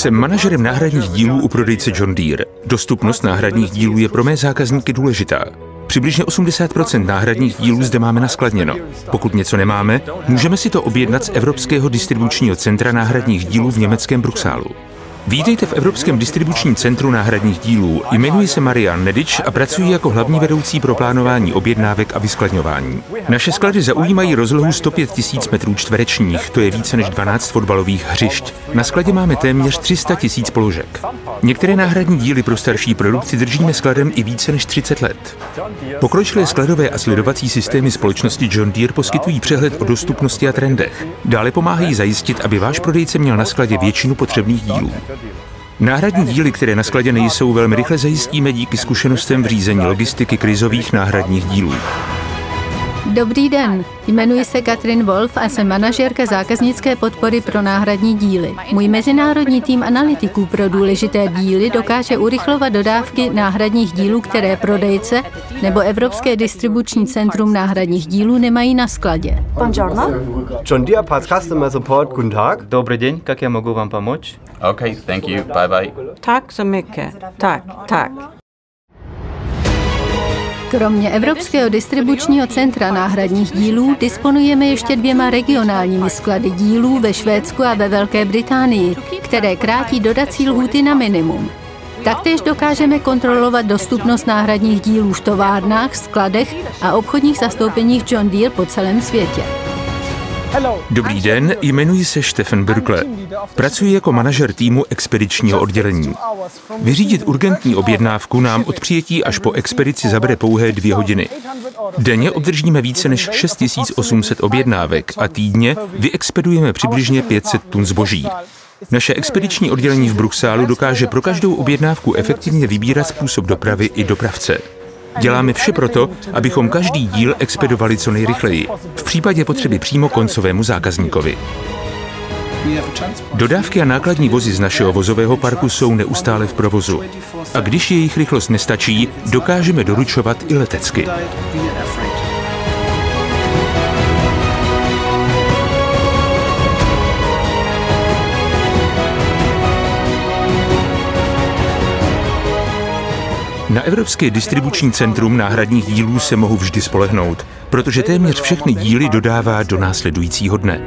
Jsem manažerem náhradních dílů u prodejce John Deere. Dostupnost náhradních dílů je pro mé zákazníky důležitá. Přibližně 80% náhradních dílů zde máme naskladněno. Pokud něco nemáme, můžeme si to objednat z Evropského distribučního centra náhradních dílů v německém Bruxálu. Vítejte v Evropském distribučním centru náhradních dílů. Jmenuji se Marian Nedič a pracuji jako hlavní vedoucí pro plánování objednávek a vyskladňování. Naše sklady zaujímají rozlohu 105 000 metrů čtverečních, to je více než 12 fotbalových hřišť. Na skladě máme téměř 300 000 položek. Některé náhradní díly pro starší produkci držíme skladem i více než 30 let. Pokročilé skladové a sledovací systémy společnosti John Deere poskytují přehled o dostupnosti a trendech. Dále pomáhají zajistit, aby váš prodejce měl na skladě většinu potřebných dílů. Náhradní díly, které na skladě nejsou, velmi rychle zajistíme díky zkušenostem v řízení logistiky krizových náhradních dílů. Dobrý den, jmenuji se Katrin Wolf a jsem manažérka zákaznické podpory pro náhradní díly. Můj mezinárodní tým analytiků pro důležité díly dokáže urychlovat dodávky náhradních dílů, které prodejce nebo Evropské distribuční centrum náhradních dílů nemají na skladě. Buongiorno. John Deere Parts Customer Support, guten Tag. Dobrý den, jak já mohu vám pomoct? Okay, thank you. Bye bye. Tak så mycket. Tak. Kromě Evropského distribučního centra náhradních dílů disponujeme ještě 2 regionálními sklady dílů ve Švédsku a ve Velké Británii, které krátí dodací lhůty na minimum. Taktéž dokážeme kontrolovat dostupnost náhradních dílů v továrnách, skladech a obchodních zastoupeních John Deere po celém světě. Dobrý den, jmenuji se Stefan Bürkle. Pracuji jako manažer týmu expedičního oddělení. Vyřídit urgentní objednávku nám od přijetí až po expedici zabere pouhé 2 hodiny. Denně obdržíme více než 6800 objednávek a týdně vyexpedujeme přibližně 500 tun zboží. Naše expediční oddělení v Bruxálu dokáže pro každou objednávku efektivně vybírat způsob dopravy i dopravce. Děláme vše proto, abychom každý díl expedovali co nejrychleji, v případě potřeby přímo koncovému zákazníkovi. Dodávky a nákladní vozy z našeho vozového parku jsou neustále v provozu. A když jejich rychlost nestačí, dokážeme doručovat i letecky. Na Evropské distribuční centrum náhradních dílů se mohu vždy spolehnout, protože téměř všechny díly dodává do následujícího dne.